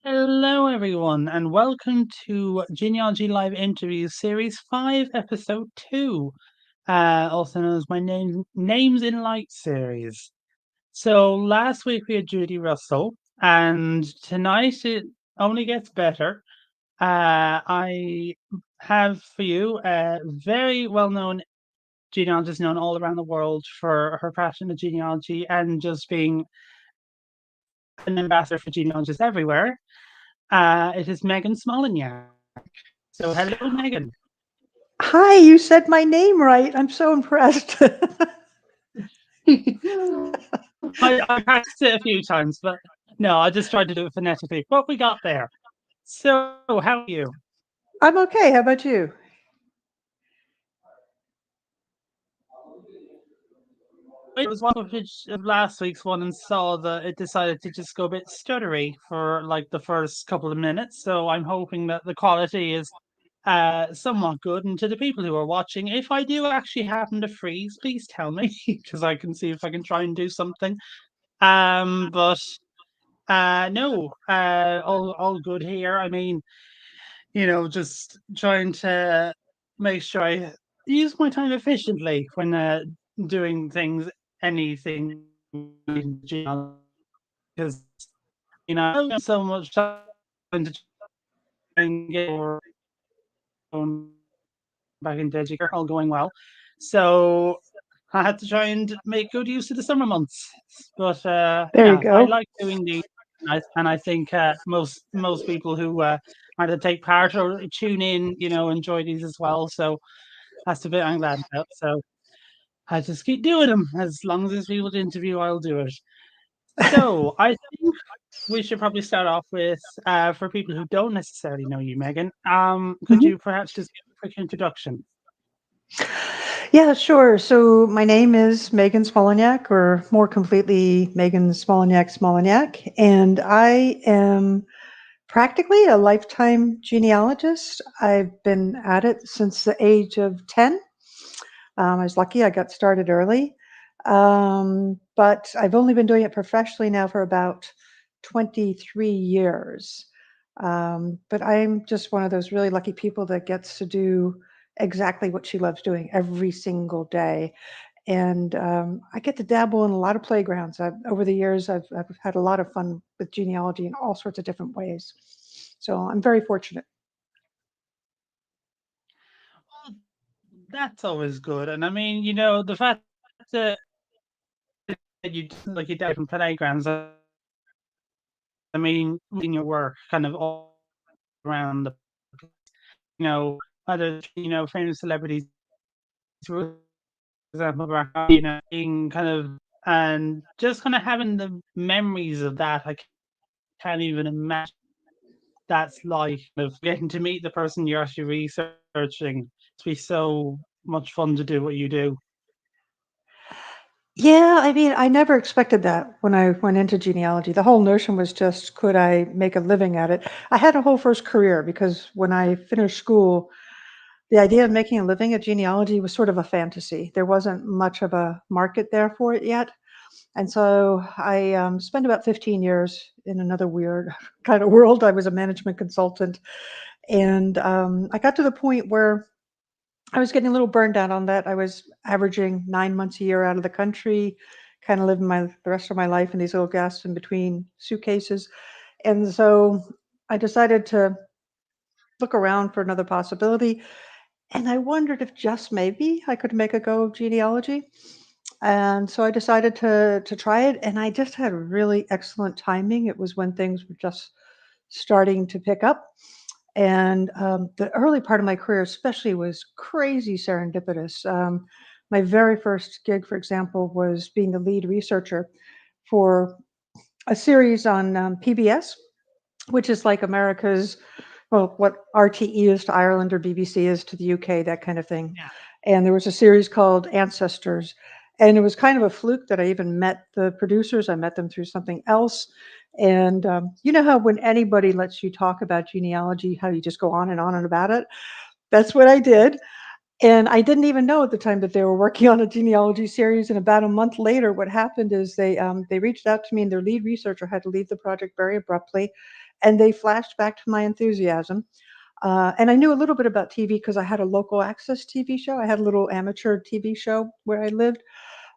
Hello, everyone, and welcome to Genealogy Live Interviews Series 5, Episode 2, also known as my Names in Light series. So last week we had Judy Russell, and tonight it only gets better. I have for you a very well-known genealogist known all around the world for her passion of genealogy and just being an ambassador for genealogists everywhere. It is Megan Smolenyak. So, hello, Megan. Hi, you said my name right. I'm so impressed. I practiced it a few times, but no, I just tried to do it phonetically. What we got there. So, how are you? I'm okay. How about you? It was one of last week's one and saw that it decided to just go a bit stuttery for like the first couple of minutes. So I'm hoping that the quality is somewhat good. And to the people who are watching, if I do actually happen to freeze, please tell me because I can see if I can try and do something. But no, all good here. I mean, just trying to make sure I use my time efficiently when doing things, anything because I don't so much time to try and get back into education, all going well. So I had to try and make good use of the summer months. But There you yeah, I go. like doing these, and I think most people who either take part or tune in, enjoy these as well. So that's the bit I'm glad about. So I just keep doing them as long as there's people to interview. I'll do it. So I think we should probably start off with for people who don't necessarily know you, Megan. Could Mhm. you perhaps just give a quick introduction? Yeah, sure. So my name is Megan Smolenyak, or more completely, Megan Smolenyak, and I am practically a lifetime genealogist. I've been at it since the age of 10. I was lucky I got started early. But I've only been doing it professionally now for about 23 years. But I'm just one of those really lucky people that gets to do exactly what she loves doing every single day. And I get to dabble in a lot of playgrounds. Over the years, I've had a lot of fun with genealogy in all sorts of different ways. So I'm very fortunate. Well, that's always good. And I mean, the fact that you like you different playgrounds. I mean, in your work, kind of all around the, other famous celebrities, for example, being kind of and just kind of having the memories of that. I can't even imagine that's like of getting to meet the person you're actually researching. To be so much fun to do what you do. Yeah, I mean, I never expected that when I went into genealogy. The whole notion was just, could I make a living at it? I had a whole first career because when I finished school, the idea of making a living at genealogy was sort of a fantasy. There wasn't much of a market there for it yet. And so I spent about 15 years in another weird kind of world. I was a management consultant. And I got to the point where I was getting a little burned out on that. I was averaging 9 months a year out of the country, kind of living the rest of my life in these little gaps in between suitcases. And so I decided to look around for another possibility. And I wondered if just maybe I could make a go of genealogy. And so I decided to try it, and I just had really excellent timing. It was when things were just starting to pick up. And the early part of my career, especially, was crazy serendipitous. My very first gig, for example, was being the lead researcher for a series on PBS, which is like America's, well, what RTE is to Ireland or BBC is to the UK, that kind of thing. Yeah. And there was a series called Ancestors. And it was kind of a fluke that I even met the producers. I met them through something else. And you know how when anybody lets you talk about genealogy, how you just go on and on and about it? That's what I did. And I didn't even know at the time that they were working on a genealogy series. And about a month later, what happened is they reached out to me, and their lead researcher had to leave the project very abruptly, and they flashed back to my enthusiasm. And I knew a little bit about TV because I had a local access TV show. I had a little amateur TV show where I lived.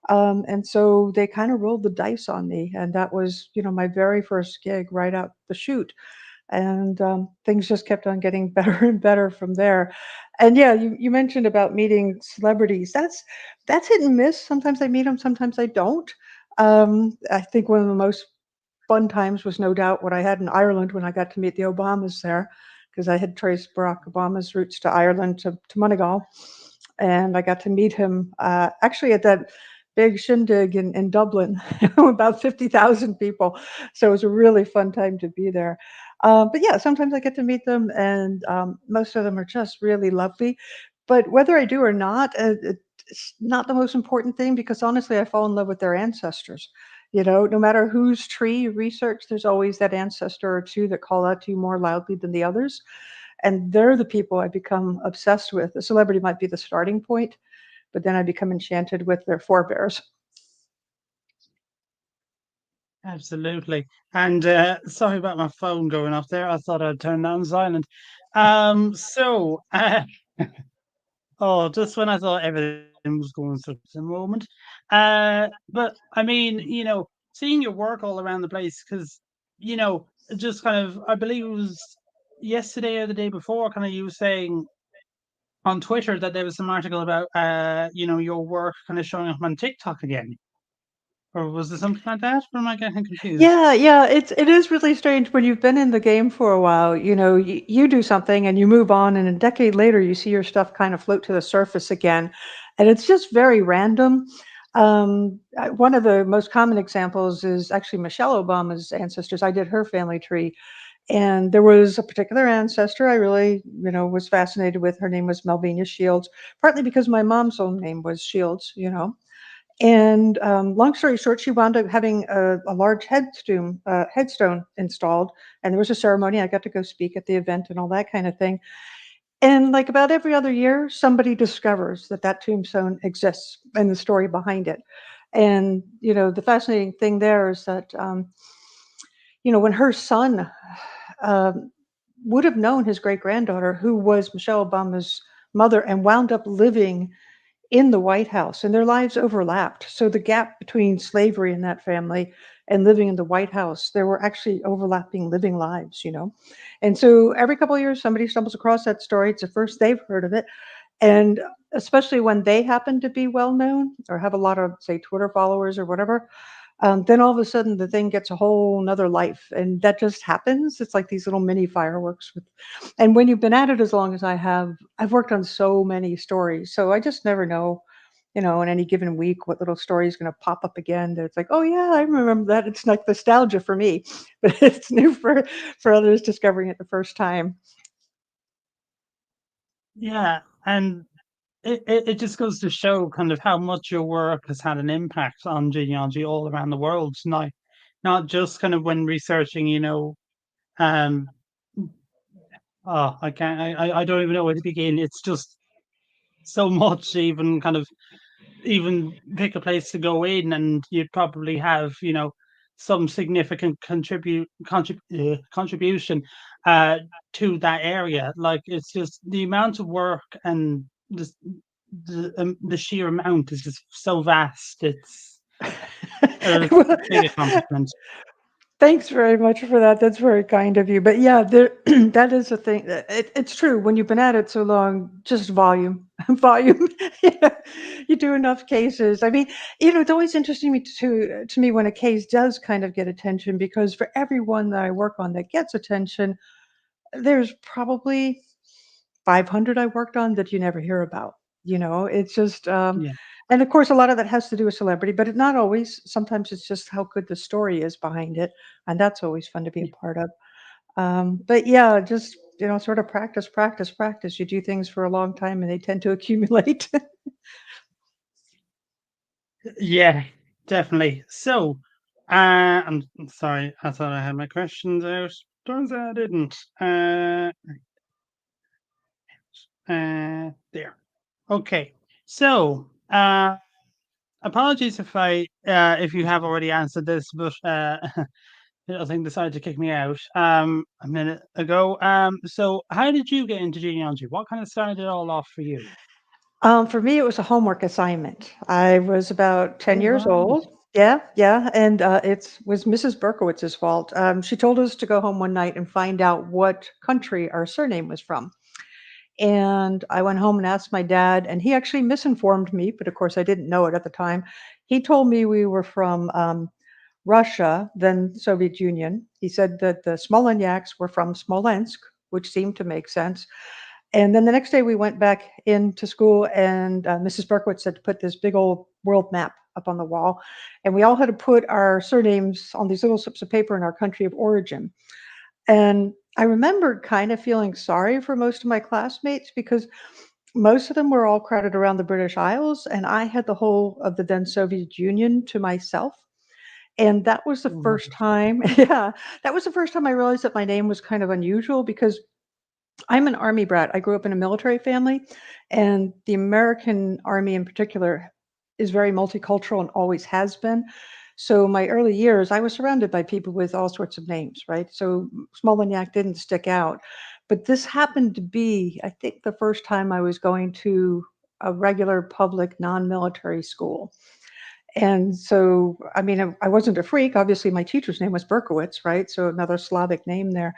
And so they kind of rolled the dice on me. And that was, my very first gig right out the chute. And things just kept on getting better and better from there. And yeah, you mentioned about meeting celebrities. That's hit and miss. Sometimes I meet them, sometimes I don't. I think one of the most fun times was no doubt what I had in Ireland when I got to meet the Obamas there, because I had traced Barack Obama's roots to Ireland, to Monegal, and I got to meet him actually at that big shindig in Dublin, about 50,000 people. So it was a really fun time to be there. But yeah, sometimes I get to meet them, and most of them are just really lovely. But whether I do or not, it's not the most important thing, because honestly, I fall in love with their ancestors. No matter whose tree you research, there's always that ancestor or two that call out to you more loudly than the others. And they're the people I become obsessed with. The celebrity might be the starting point, but then I become enchanted with their forebears. Absolutely. And sorry about my phone going off there. I thought I'd turn that on silent. So, oh, just when I thought everything was going such a moment. But I mean, seeing your work all around the place, because, just kind of, I believe it was yesterday or the day before, kind of you were saying on Twitter that there was some article about, your work kind of showing up on TikTok again. Or was there something like that? Or am I getting confused? Yeah, yeah, it is really strange when you've been in the game for a while. You do something and you move on, and a decade later, you see your stuff kind of float to the surface again, and it's just very random. One of the most common examples is actually Michelle Obama's ancestors. I did her family tree, and there was a particular ancestor I really, was fascinated with. Her name was Melvinia Shields, partly because my mom's own name was Shields. And long story short, she wound up having a large headstone installed, and there was a ceremony. I got to go speak at the event and all that kind of thing. And like about every other year, somebody discovers that that tombstone exists and the story behind it. And the fascinating thing there is that when her son um, would have known his great granddaughter, who was Michelle Obama's mother, and wound up living in the White House, and their lives overlapped. So the gap between slavery in that family and living in the White House, there were actually overlapping living lives. And so every couple of years, somebody stumbles across that story. It's the first they've heard of it. And especially when they happen to be well known or have a lot of, say, Twitter followers or whatever, then all of a sudden the thing gets a whole nother life. And that just happens. It's like these little mini fireworks. And when you've been at it as long as I have, I've worked on so many stories. So I just never know, in any given week, what little story is going to pop up again. That it's like, oh yeah, I remember that. It's like nostalgia for me, but it's new for others discovering it the first time. Yeah. And it just goes to show kind of how much your work has had an impact on genealogy all around the world. Not just kind of when researching, um, oh, I can't, I don't even know where to begin. It's just so much, even kind of, even pick a place to go in, and you'd probably have, some significant contribution uh, to that area. Like it's just the amount of work and just the sheer amount is just so vast. It's a Well, big accomplishment. thanks very much for that. That's very kind of you. But yeah, there, that is a thing. It's true. When you've been at it so long, just volume, volume. Yeah, you do enough cases. I mean, it's always interesting to me when a case does kind of get attention, because for every one that I work on that gets attention, there's probably 500 I worked on that you never hear about. It's just, Yeah. and of course, a lot of that has to do with celebrity, but not always. Sometimes it's just how good the story is behind it, and that's always fun to be a part of. But yeah, just sort of practice, practice, practice. You do things for a long time, and they tend to accumulate. Yeah, definitely. So, I'm sorry. I thought I had my questions out. Turns out I didn't. There. Okay. So, apologies if you have already answered this, but little thing decided to kick me out a minute ago. So how did you get into genealogy? What kind of started it all off for you? For me, it was a homework assignment. I was about 10 Oh, years right. old. Yeah, yeah, and it was Mrs. Berkowitz's fault. She told us to go home one night and find out what country our surname was from. And I went home and asked my dad, and he actually misinformed me, but of course I didn't know it at the time. He told me we were from Russia, then Soviet Union. He said that the Smoleniaks were from Smolensk, which seemed to make sense. And then the next day we went back into school, and Mrs. Berkowitz said to put this big old world map up on the wall. And we all had to put our surnames on these little slips of paper in our country of origin. And I remember kind of feeling sorry for most of my classmates because most of them were all crowded around the British Isles, and I had the whole of the then Soviet Union to myself. And that was the first Right. time, yeah, that was the first time I realized that my name was kind of unusual because I'm an Army brat. I grew up in a military family, and the American Army in particular is very multicultural and always has been. So my early years, I was surrounded by people with all sorts of names, right? So Smolenyak didn't stick out. But this happened to be, I think, the first time I was going to a regular public non-military school. And so, I mean, I wasn't a freak. Obviously, my teacher's name was Berkowitz, right? So another Slavic name there,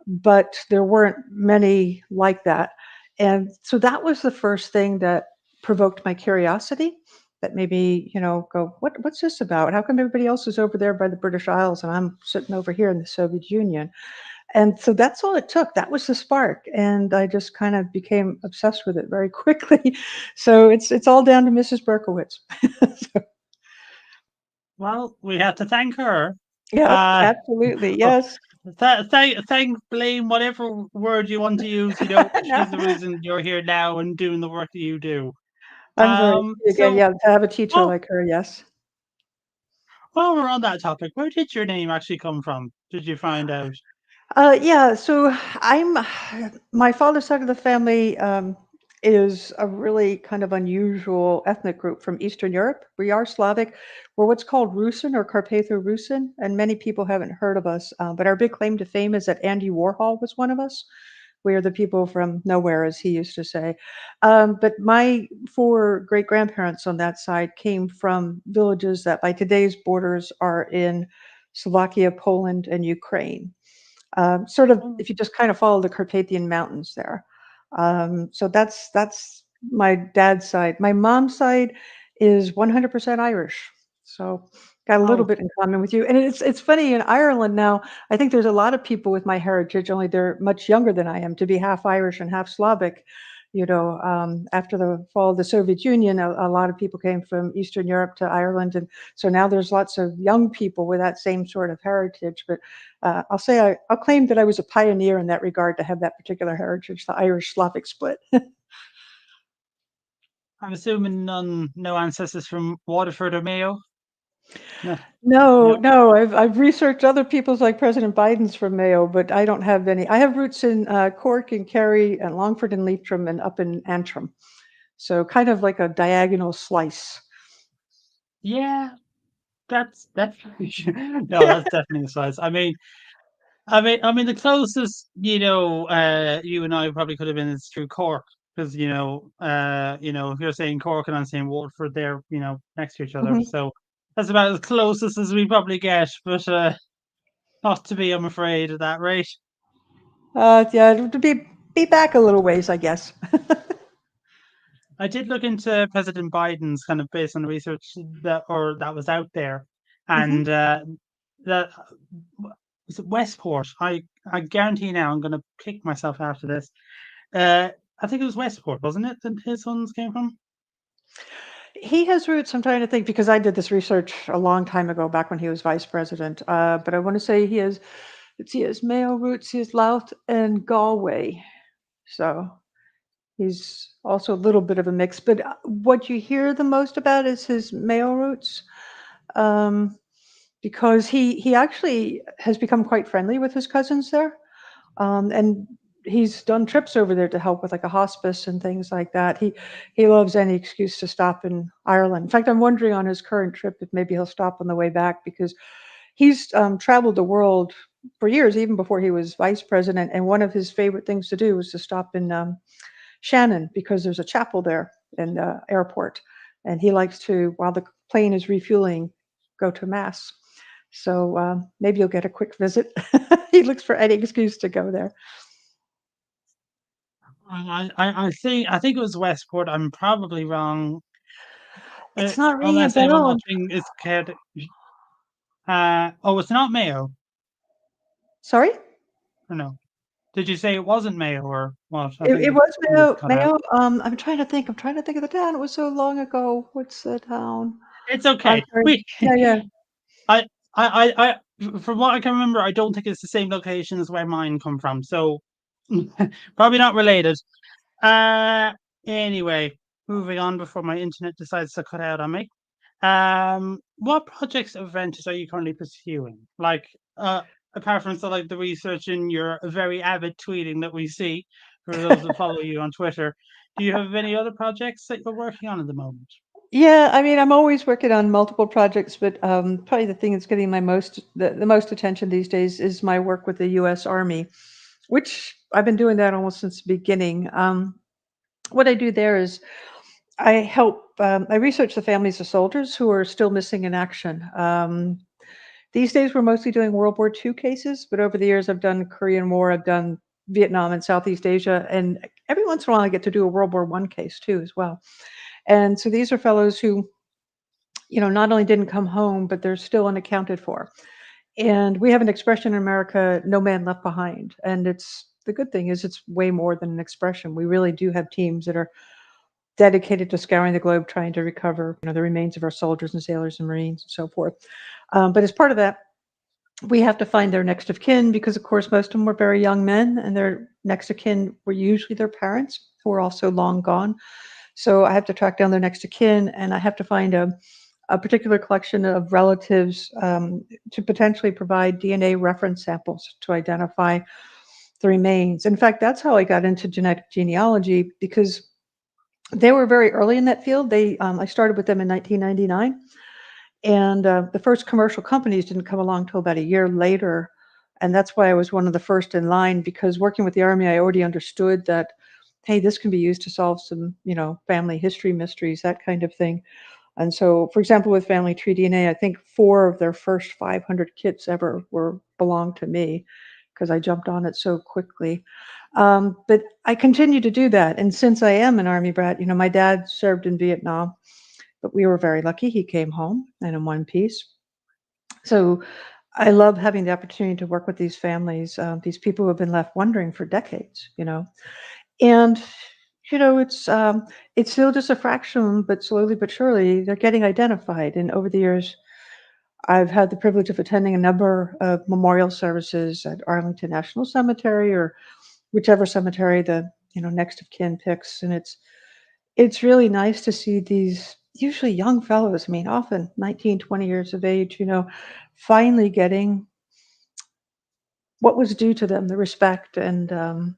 but there weren't many like that. And so that was the first thing that provoked my curiosity, that made me, go, what's this about? How come everybody else is over there by the British Isles and I'm sitting over here in the Soviet Union? And so that's all it took. That was the spark. And I just kind of became obsessed with it very quickly. So it's all down to Mrs. Berkowitz. So, Well, we have to thank her. yep, Uh, absolutely. oh, Yes. thank, blame, whatever word you want to use. No, She's the reason you're here now and doing the work that you do. I'm very lucky again. So, Yeah, to have a teacher well, like her. Yes. while we're on that topic, where did your name actually come from? Did you find out? Yeah, so I'm my father's side of the family is a really kind of unusual ethnic group from Eastern Europe. We are Slavic. We're what's called Rusin or Carpatho-Rusin, and many people haven't heard of us. But our big claim to fame is that Andy Warhol was one of us. We are the people from nowhere, as he used to say. But my four great grandparents on that side came from villages that, by today's borders, are in Slovakia, Poland, and Ukraine. Sort of, Oh, if you just kind of follow the Carpathian Mountains there. So that's my dad's side. My mom's side is 100% Irish. So got a little oh, bit in common with you. And it's funny in Ireland now, I think there's a lot of people with my heritage, only they're much younger than I am, to be half Irish and half Slavic. After the fall of the Soviet Union, a lot of people came from Eastern Europe to Ireland. And so now there's lots of young people with that same sort of heritage. But I'll claim that I was a pioneer in that regard to have that particular heritage, the Irish Slavic split. I'm assuming no ancestors from Waterford or Mayo. No, No, no. no, I've researched other people's, like President Biden's from Mayo, but I don't have any. I have roots in Cork and Kerry and Longford and Leitrim and up in Antrim. So kind of like a diagonal slice. Yeah, that's definitely no, that's definitely a size. I mean, the closest you and I probably could have been is through Cork because if you're saying Cork and I'm saying Waterford, they're next to each other, Mhm. so that's about as closest as we probably get. But not to be, I'm afraid, at that rate. Yeah, to be back a little ways, I guess. I did look into President Biden's kind of based on the research that was out there, and Mhm. that was it Westport. I guarantee now I'm going to kick myself after this. Uh, I think it was Westport, wasn't it? That his sons came from. He has roots. I'm trying to think because I did this research a long time ago, back when he was vice president. But I want to say he has, let's see, he has Mayo roots, he has Louth and Galway. So he's also a little bit of a mix. But what you hear the most about is his Mayo roots, um, because he actually has become quite friendly with his cousins there. And he's done trips over there to help with like a hospice and things like that. He loves any excuse to stop in Ireland. In fact, I'm wondering on his current trip if maybe he'll stop on the way back because he's traveled the world for years, even before he was vice president. And one of his favorite things to do was to stop in Shannon because there's a chapel there in the airport, and he likes to, while the plane is refueling, go to mass. So maybe you'll get a quick visit. He looks for any excuse to go there. I think it was Westport. I'm probably wrong, It's not ringing a unless anyone bell. watching is cared. Oh, it's not Mayo. Sorry? Or no? Did you say it wasn't Mayo or what? I It think was it was Mayo. cut out. Mayo. I'm trying to think. I'm trying to think of the town. It was so long ago. What's the town? It's I'm okay. sorry. We, Yeah, yeah. I, from what I can remember, I don't think it's the same location as where mine come from. So probably not related. Uh, anyway, moving on before my internet decides to cut out on me. What projects or ventures are you currently pursuing? Like, apart from so like the research and your very avid tweeting that we see for those that follow you on Twitter, do you have any other projects that you're working on at the moment? Yeah, I mean, I'm always working on multiple projects, but probably the thing that's getting the most attention these days is my work with the U.S. Army, which I've been doing that almost since the beginning. What I do there is I research the families of soldiers who are still missing in action. These days, we're mostly doing World War II cases, but over the years, I've done Korean War, I've done Vietnam and Southeast Asia, and every once in a while, I get to do a World War One case too, as well. And so these are fellows who, not only didn't come home, but they're still unaccounted for. And we have an expression in America, "No man left behind," and it's the good thing is it's way more than an expression. We really do have teams that are dedicated to scouring the globe, trying to recover, the remains of our soldiers and sailors and Marines and so forth. But as part of that, we have to find their next of kin because, of course, most of them were very young men, and their next of kin were usually their parents, who are also long gone. So I have to track down their next of kin, and I have to find a particular collection of relatives to potentially provide DNA reference samples to identify the remains. In fact, that's how I got into genetic genealogy because they were very early in that field. I started with them in 1999, and the first commercial companies didn't come along till about a year later. And that's why I was one of the first in line because working with the Army, I already understood that, hey, this can be used to solve some, family history mysteries, that kind of thing. And so, for example, with Family Tree DNA, I think 4 of their first 500 kits ever were belonged to me because I jumped on it so quickly. But I continue to do that. And since I am an Army brat, my dad served in Vietnam, but we were very lucky. He came home and in one piece. So I love having the opportunity to work with these families, these people who have been left wondering for decades. And it's still just a fraction, but slowly but surely they're getting identified. And over the years, I've had the privilege of attending a number of memorial services at Arlington National Cemetery or whichever cemetery the next of kin picks, and it's really nice to see these usually young fellows. I mean, often 19, 20 years of age, finally getting what was due to them, the respect and the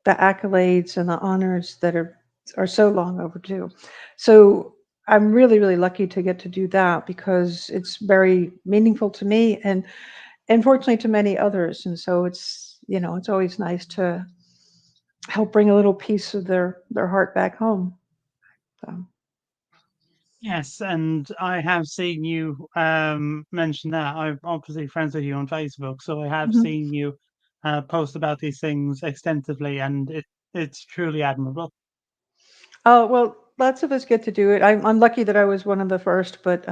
accolades and the honors that are so long overdue. So I'm really, really lucky to get to do that because it's very meaningful to me and unfortunately to many others. And so it's always nice to help bring a little piece of their heart back home. So, Yes, and I have seen you mention that. I'm obviously friends with you on Facebook, so I have mhm. seen you post about these things extensively, and it's truly admirable. Oh, well, lots of us get to do it. I'm lucky that I was one of the first, but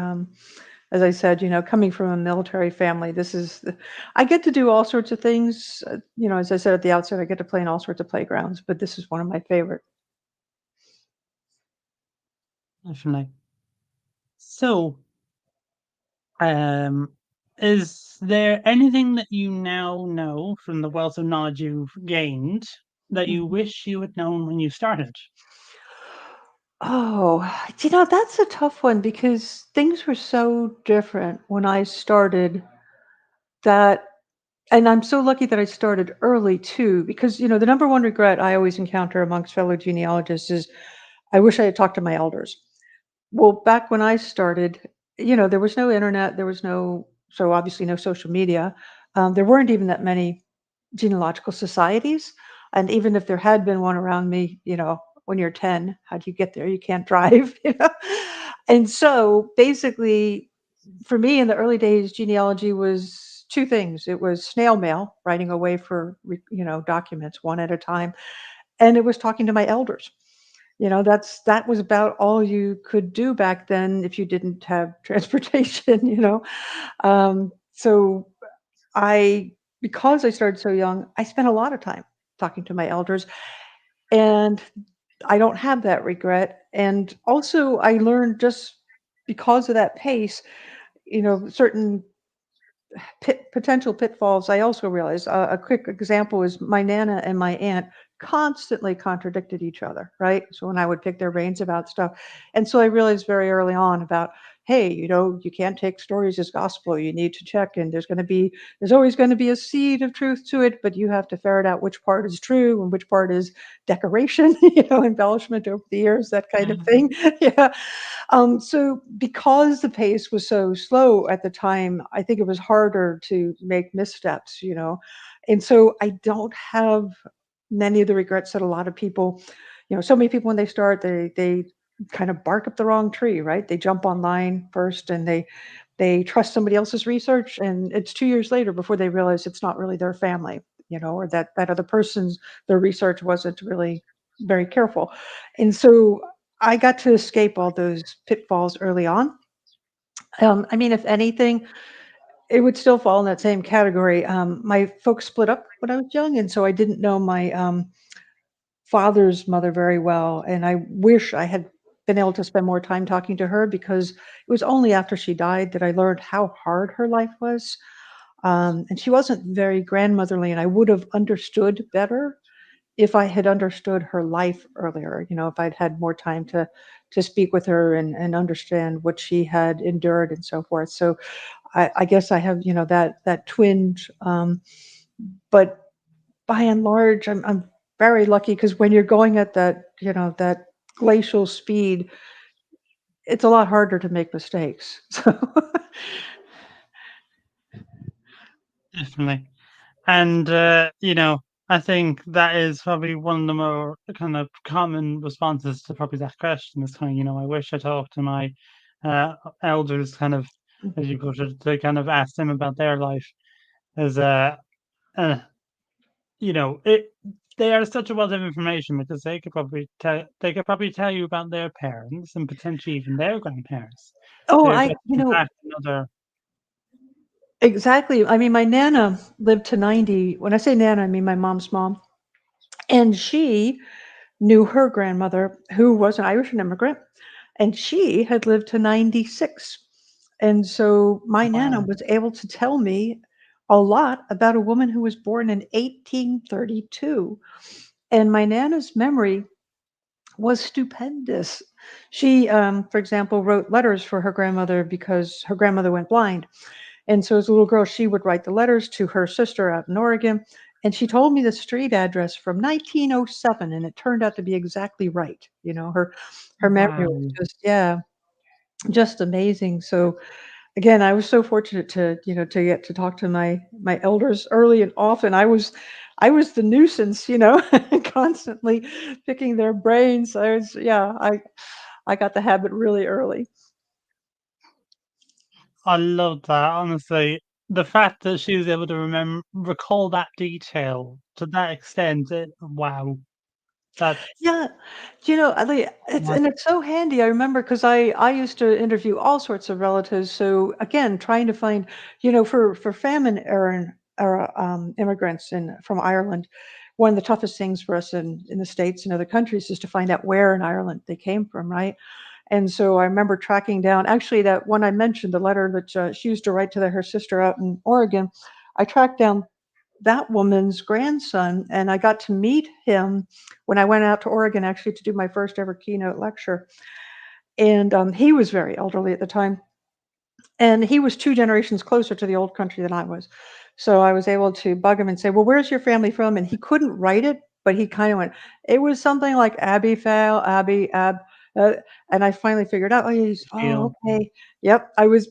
as I said, coming from a military family, I get to do all sorts of things. As I said at the outset, I get to play in all sorts of playgrounds, but this is one of my favorite. Definitely. So, um, is there anything that you now know from the wealth of knowledge you've gained that you Mhm. wish you had known when you started? Oh, that's a tough one because things were so different when I started that And I'm so lucky that I started early too, because the number one regret I always encounter amongst fellow genealogists is I wish I had talked to my elders. Well, back when I started, there was no internet, there was so obviously no social media. There weren't even that many genealogical societies. And even if there had been one around me, when you're 10, how do you get there? You can't drive, And so basically, for me in the early days, genealogy was two things. It was snail mail, writing away for, documents one at a time, and it was talking to my elders. That was about all you could do back then if you didn't have transportation, So I because I started so young, I spent a lot of time talking to my elders, and I don't have that regret. And also I learned just because of that pace, certain potential pitfalls. I also realized a quick example is my nana and my aunt constantly contradicted each other, right? So when I would pick their brains about stuff, and so I realized very early on about, hey, you can't take stories as gospel. You need to check, and there's always going to be a seed of truth to it, but you have to ferret out which part is true and which part is decoration, embellishment over the years, that kind of Mhm. thing. Yeah. So because the pace was so slow at the time, I think it was harder to make missteps, And so I don't have many of the regrets that a lot of people, so many people when they start, they kind of bark up the wrong tree, right? They jump online first and they trust somebody else's research, and it's 2 years later before they realize it's not really their family, or that other person's their research wasn't really very careful. And so I got to escape all those pitfalls early on. I mean, if anything, it would still fall in that same category. My folks split up when I was young, and so I didn't know my father's mother very well. And I wish I had been able to spend more time talking to her, because it was only after she died that I learned how hard her life was. And she wasn't very grandmotherly, and I would have understood better if I had understood her life earlier, if I'd had more time to speak with her and understand what she had endured and so forth. So I guess I have, that twinge. But by and large, I'm very lucky, because when you're going at that glacial speed, it's a lot harder to make mistakes. So Definitely. And I think that is probably one of the more kind of common responses to probably that question is kind of, I wish I talked to my uh, elders, kind of, as you put it, to kind of ask them about their life. As uh it they are such a wealth of information because they could probably tell you about their parents and potentially even their grandparents oh, to I get back another. exactly. I mean, my nana lived to 90. When I say nana, I mean my mom's mom, and she knew her grandmother, who was an Irish immigrant, and she had lived to 96. And so my nana Wow. was able to tell me a lot about a woman who was born in 1832. And my nana's memory was stupendous. She, for example, wrote letters for her grandmother because her grandmother went blind. And so as a little girl, she would write the letters to her sister out in Oregon. And she told me the street address from 1907, and it turned out to be exactly right. Her memory was Wow. just, yeah, just amazing. So again, I was so fortunate to get to talk to my elders early and often. I was the nuisance, constantly picking their brains. I got the habit really early. I love that, honestly. The fact that she was able to recall that detail to that extent, wow, that's Yeah, I think it's that's and it's so handy. I remember because I used to interview all sorts of relatives. So again, trying to find, for famine era immigrants from Ireland, one of the toughest things for us in the States and other countries is to find out where in Ireland they came from, right? And so I remember tracking down actually that one I mentioned, the letter that she used to write to her sister out in Oregon. I tracked down that woman's grandson, and I got to meet him when I went out to Oregon actually to do my first ever keynote lecture. And he was very elderly at the time. And he was 2 generations closer to the old country than I was. So I was able to bug him and say, "Well, where's your family from?" And he couldn't write it, but he kinda went, it was something like Abifail, uh, and I finally figured out, Feel. okay. Yep, I was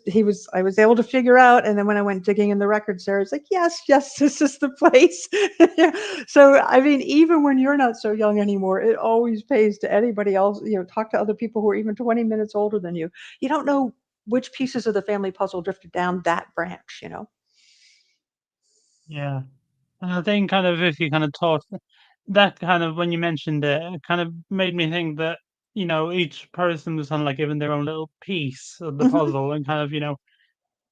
able to figure out, and then when I went digging in the records there, it's like, "Yes, yes, this is the place." So, I mean, even when you're not so young anymore, it always pays to anybody else, talk to other people who are even 20 minutes older than you. You don't know which pieces of the family puzzle drifted down that branch. Yeah. And I think kind of if you kind of taught that kind of when you mentioned it, it kind of made me think that, each person was kind of like given their own little piece of the Mhm, puzzle and kind of,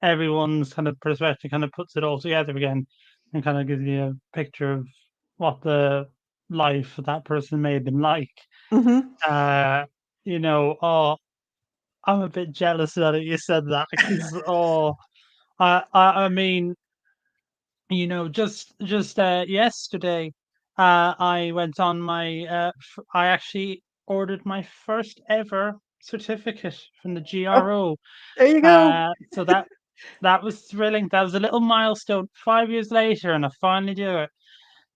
everyone's kind of perspective kind of puts it all together again and kind of gives you a picture of what the life of that person may have been like. mhm. Uh, oh, I'm a bit jealous that you said that because, oh, I mean, just yesterday, I went on my, I actually ordered my first ever certificate from the Oh, GRO. there you go. So that was thrilling. That was a little milestone. 5 years later, and I finally do it.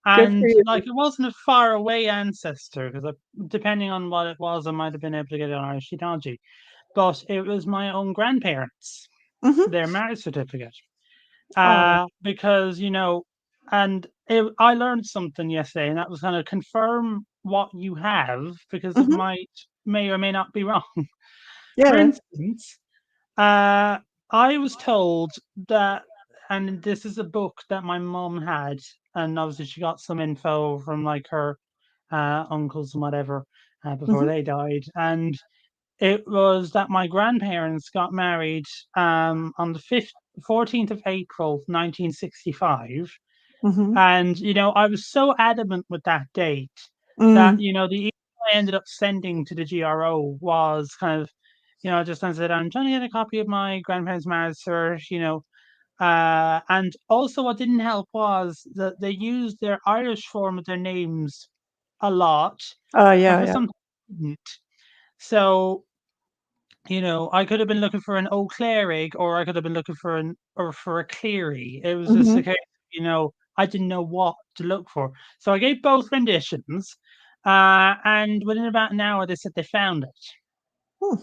Good for And you. like, it wasn't a far away ancestor because depending on what it was, I might have been able to get an Irish genealogy. But it was my own grandparents, Mhm. their marriage certificate. Oh. Because I learned something yesterday, and that was kind of confirm what you have because it Mhm. may or may not be wrong. For Yeah. instance, uh, I was told that, and this is a book that my mom had, and obviously she got some info from like her uncles and whatever before Mhm. they died, and it was that my grandparents got married on the 14th of April, 1965. Mhm. And, I was so adamant with that date that, Mm. the email I ended up sending to the GRO was kind of, I just kind of said, I'm trying to get a copy of my grandparents' marriage cert, and also what didn't help was that they used their Irish form of their names a lot, Oh, and yeah, for yeah. some didn't. So, I could have been looking for an O'Clerig, or I could have been looking for a Cleary. It was just a Mhm. case, I didn't know what to look for. So I gave both renditions, and within about an hour, they said they found it. Hmm.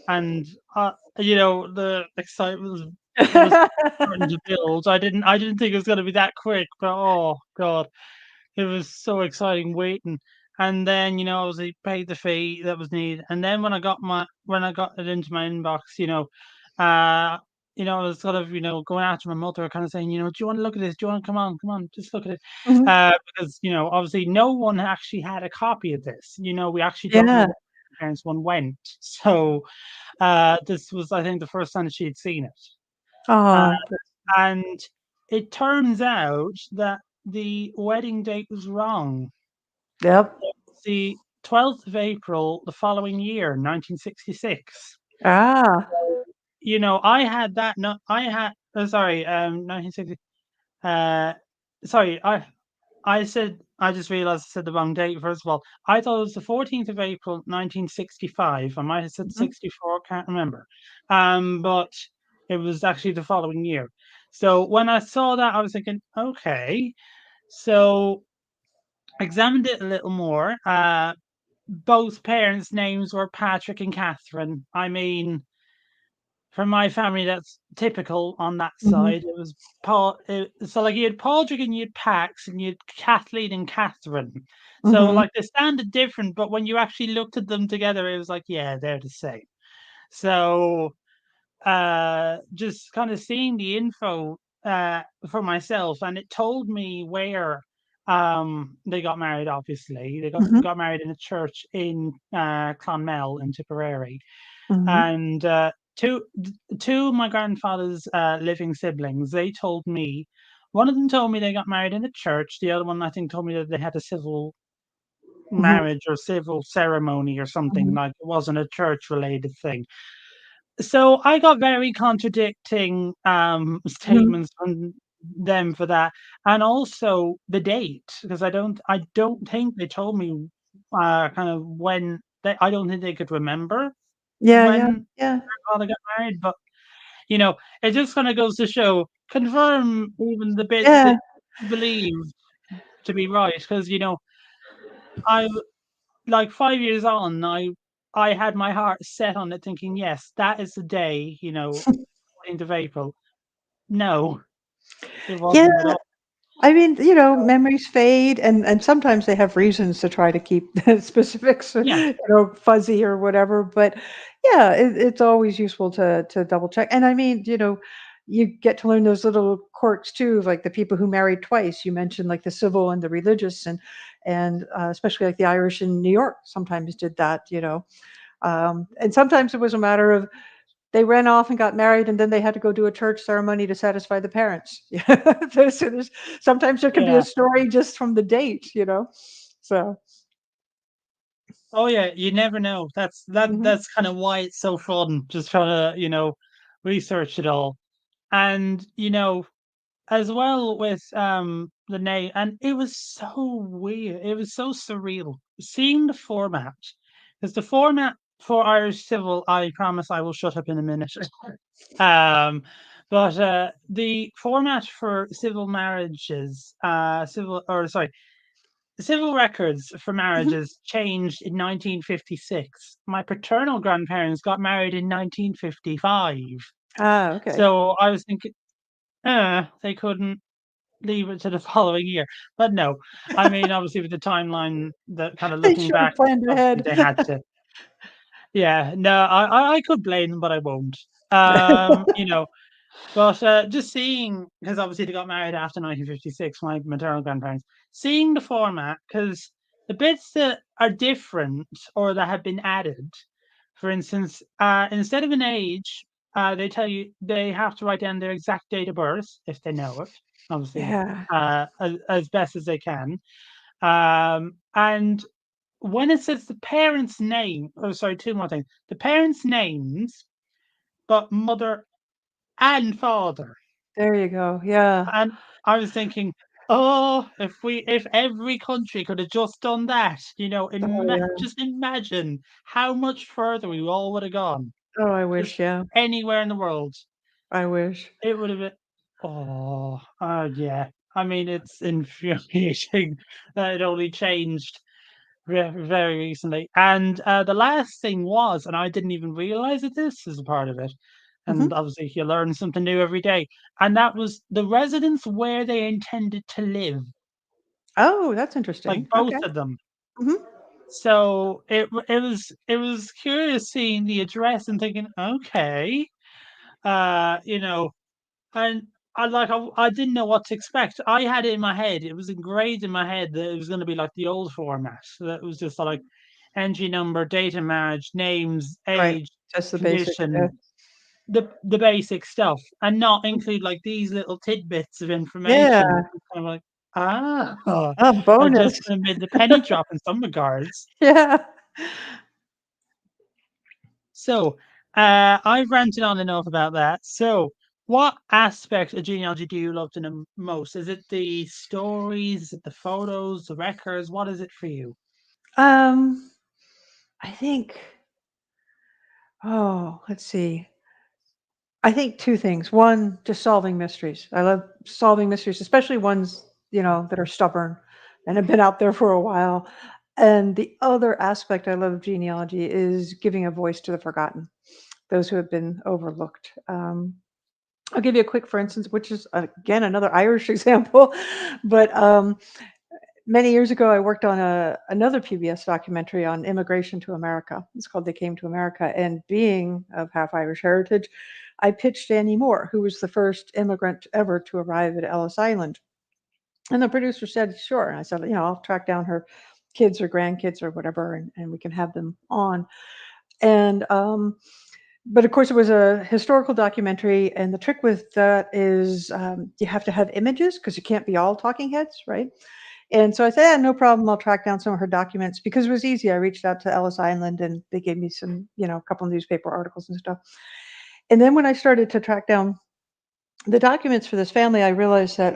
And the excitement was starting to build. I didn't think it was going to be that quick, but oh god, it was so exciting waiting. And then, obviously paid the fee that was needed. And then when I got it into my inbox, uh, I was sort of, going after my mother, kind of saying, do you want to look at this? Do you want to come on, just look at it? Mhm. Because, obviously no one actually had a copy of this. We actually don't know Yeah. where my parents one went. So this was, I think, the first time that she'd seen it. Uh, Oh. and it turns out that the wedding date was wrong. Yep. It's the 12th of April the following year, 1966. Ah. I had that. No, I had. Sorry, 1960. Uh, sorry, I said. I just realized I said the wrong date. First of all, I thought it was the 14th of April, 1965. I might have said Mhm. 64. Can't remember. But it was actually the following year. So when I saw that, I was thinking, okay. So examined it a little more. Both parents' names were Patrick and Catherine. I mean, for my family, that's typical on that Mhm. side. It was Paul. So, like, you had Padraig and you had Pax, and you had Kathleen and Catherine. So, Mhm. like, they sounded different, but when you actually looked at them together, it was like, yeah, they're the same. So, just kind of seeing the info for myself, and it told me where they got married. Obviously, they got Mhm. got married in a church in Clonmel in Tipperary, Mhm. and two of my grandfather's living siblings. They told me. One of them told me they got married in a church. The other one, I think, told me that they had a civil Mhm. marriage or civil ceremony or something, Mhm. like it wasn't a church related thing. So I got very contradicting Mhm. statements from them for that, and also the date, because I don't think they told me kind of when I don't think they could remember Yeah, yeah, when yeah. my father got married, but You know, it just kind of goes to show, confirm even the bits Yeah. that you believe to be right. Because, I, like 5 years on, I had my heart set on it, thinking, yes, that is the day, 14th of April. No, it Yeah. wasn't at all. I mean, So, memories fade, and sometimes they have reasons to try to keep the specifics, yeah, fuzzy or whatever. But yeah, it's always useful to double check. And I mean, you get to learn those little quirks too, like the people who married twice. You mentioned like the civil and the religious, and especially like the Irish in New York sometimes did that. And sometimes it was a matter of they ran off and got married, and then they had to go do a church ceremony to satisfy the parents. So sometimes there could be a yeah. story just from the date. So, Oh yeah, you never know. That's that mhm. that's kind of why it's so fun, just trying to, research it all. And, as well with the name, and it was so weird. It was so surreal seeing the format, because the format for Irish Civil, I promise I will shut up in a minute. um, but the format for civil marriages, civil records for Mhm. marriages changed in 1956. My paternal grandparents got married in 1955. Ah, okay. So I was thinking, they couldn't leave it to the following year. But no, I mean, obviously, with the timeline, that kind of They looking should have back, planned obviously, ahead. they had to. Yeah, no, I could blame them, but I won't. But just seeing, because obviously they got married after 1956, my maternal grandparents, seeing the format, because the bits that are different or that have been added, for instance, instead of an age, they tell you they have to write down their exact date of birth if they know it, obviously, Yeah. as best as they can. And when it says the parents' name, oh, sorry, two more things. The parents' names, but mother and father. There you go. Yeah. And I was thinking, oh, if every country could have just done that, Oh, yeah. just imagine how much further we all would have gone. Oh, I Just wish. Yeah. anywhere in the world, I wish. it would have been. Oh, yeah. I mean, it's infuriating that it only changed very recently. And the last thing was, and I didn't even realize that this is a part of it. And Mhm. obviously, you learn something new every day. And that was the residence where they intended to live, Oh, that's like interesting. both Okay. of them. Mhm. So it was curious seeing the address and thinking, okay, uh, you know, and I didn't know what to expect. I had it in my head. It was engraved in my head that it was going to be like the old format. So that was just like entry number, date of marriage, names, Right. age, Just the basics. Yeah. condition, the basic stuff, and not include like these little tidbits of information. Yeah. It's kind of like, ah, Oh, that just bonus. kind of made the penny drop in some regards. Yeah. So, I've ranted on enough about that. So, what aspect of genealogy do you love the most? Is it the stories? Is it the photos, the records? What is it for you? Um, I think, let's see. I think 2 things. One, just solving mysteries. I love solving mysteries, especially ones, that are stubborn and have been out there for a while. And the other aspect I love of genealogy is giving a voice to the forgotten, those who have been overlooked. I'll give you a quick for instance, which is, again, another Irish example, but, many years ago, I worked on another PBS documentary on immigration to America. It's called They Came to America. And being of half Irish heritage, I pitched Annie Moore, who was the first immigrant ever to arrive at Ellis Island. And the producer said, sure. And I said, I'll track down her kids or grandkids or whatever, and we can have them on. And but of course, it was a historical documentary, and the trick with that is you have to have images because you can't be all talking heads, right? And so I said, yeah, no problem. I'll track down some of her documents because it was easy. I reached out to Ellis Island and they gave me some, a couple of newspaper articles and stuff. And then when I started to track down the documents for this family, I realized that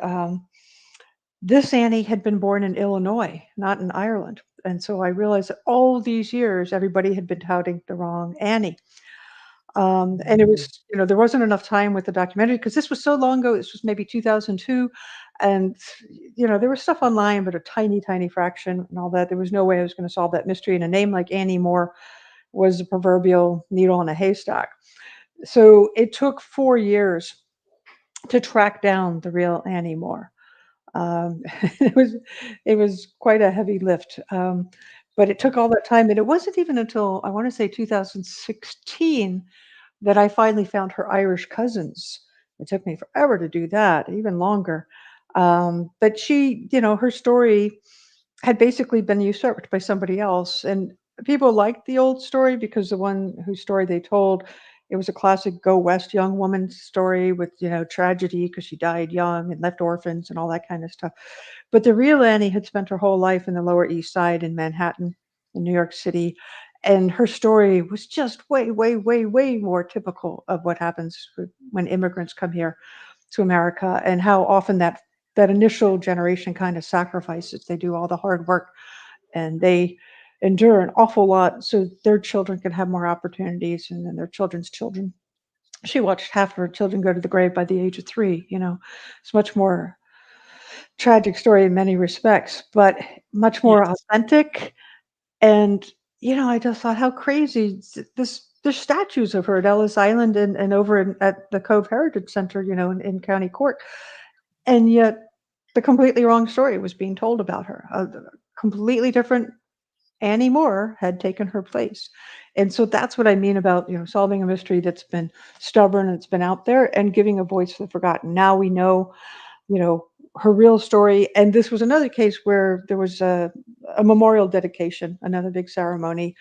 this Annie had been born in Illinois, not in Ireland. And so I realized that all these years, everybody had been touting the wrong Annie. And it Mm. was, there wasn't enough time with the documentary because this was so long ago. This was maybe 2002, and there was stuff online, but a tiny, tiny fraction and all that. There was no way I was going to solve that mystery. And a name like Annie Moore was a proverbial needle in a haystack. So it took 4 years to track down the real Annie Moore. Um, it was it was quite a heavy lift, but it took all that time, and it wasn't even until I want to say 2016 that I finally found her Irish cousins. It took me forever to do that, even longer. But she, her story had basically been usurped by somebody else. And people liked the old story because the one whose story they told, it was a classic go west young woman story with, tragedy because she died young and left orphans and all that kind of stuff. But the real Annie had spent her whole life in the Lower East Side in Manhattan, in New York City. And her story was just way, way, way, way more typical of what happens when immigrants come here to America, and how often that initial generation kind of sacrifices. They do all the hard work and they endure an awful lot so their children can have more opportunities, and then their children's children. She watched half of her children go to the grave by the age of 3. It's much more tragic story in many respects, but much more Yes. authentic. And I just thought how crazy this. There's statues of her at Ellis Island and over at the Cove Heritage Center, in County Court, and yet the completely wrong story was being told about her. A completely different Annie Moore had taken her place. And so that's what I mean about, solving a mystery that's been stubborn and it's been out there and giving a voice to the forgotten. Now we know, you know, her real story. And this was another case where there was a memorial dedication, another big ceremony,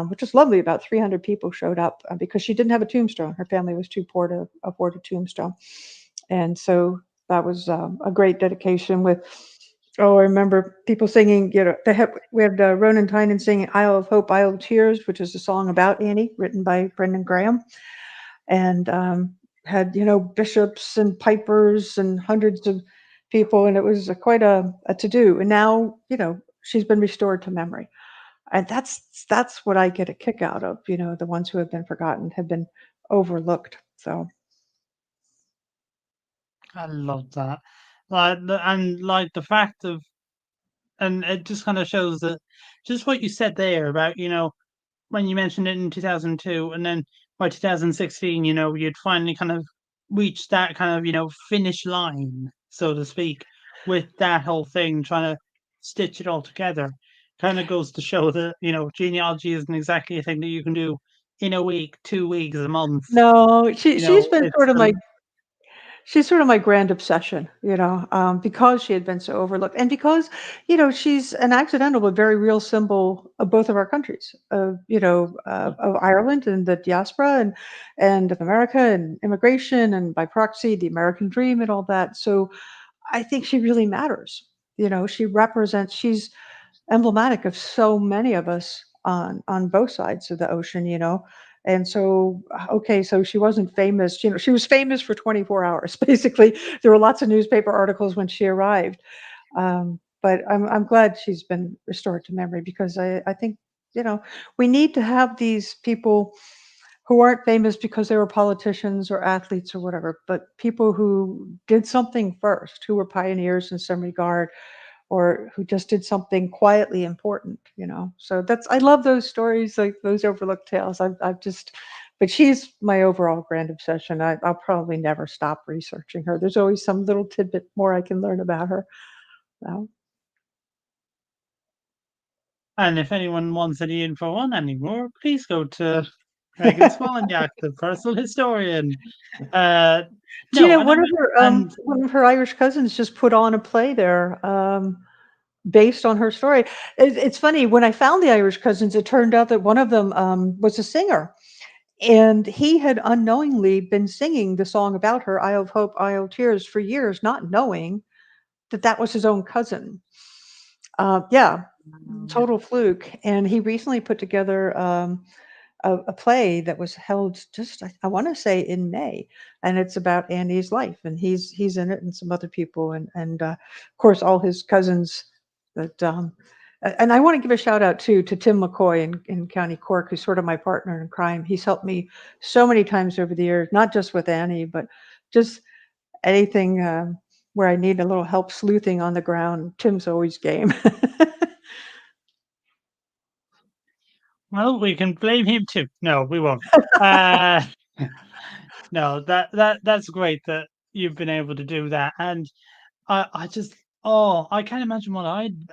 which was lovely. About 300 people showed up because she didn't have a tombstone. Her family was too poor to afford a tombstone. And so that was a great dedication with, oh, I remember people singing, we had Ronan Tynan singing Isle of Hope, Isle of Tears, which is a song about Annie, written by Brendan Graham, and had, bishops and pipers and hundreds of people. And it was quite a to do. And now, she's been restored to memory. And that's what I get a kick out of, the ones who have been forgotten, have been overlooked. So, I love that. And like the fact of, and it just kind of shows that just what you said there about, when you mentioned it in 2002, and then by 2016, you'd finally kind of reached that kind of, finish line, so to speak, with that whole thing, trying to stitch it all together. Kind of goes to show that, genealogy isn't exactly a thing that you can do in a week, 2 weeks, a month. no, she's been It's she's sort of my grand obsession, because she had been so overlooked, and because, she's an accidental but very real symbol of both of our countries, of Ireland and the diaspora, and of America and immigration, and by proxy the American dream and all that. So I think she really matters. She's emblematic of so many of us on both sides of the ocean, and so okay, so she wasn't famous, she was famous for 24 hours basically. There were lots of newspaper articles when she arrived, but I'm glad she's been restored to memory, because I think, we need to have these people who aren't famous because they were politicians or athletes or whatever, but people who did something first, who were pioneers in some regard, or who just did something quietly important, So I love those stories, like those overlooked tales. I've just, but she's my overall grand obsession. I'll probably never stop researching her. There's always some little tidbit more I can learn about her. So. And if anyone wants any info on anymore, please go to Megan Smolenyak, the personal historian. Uh, Do you no, know and I mean, and one of her Irish cousins just put on a play there, based on her story. It's funny, when I found the Irish cousins, it turned out that one of them was a singer. And he had unknowingly been singing the song about her, Isle of Hope, Isle of Tears, for years, not knowing that that was his own cousin. Yeah, total fluke. And he recently put together a play that was held just, I want to say, in May, and it's about Annie's life, and he's in it, and some other people, and of course all his cousins that And I want to give a shout out too to Tim McCoy in County Cork, who's sort of my partner in crime. He's helped me so many times over the years, not just with Annie, but just anything where I need a little help sleuthing on the ground. Tim's always game. Well, we can blame him too. No, we won't. Uh, no, that's great that you've been able to do that, and I just I can't imagine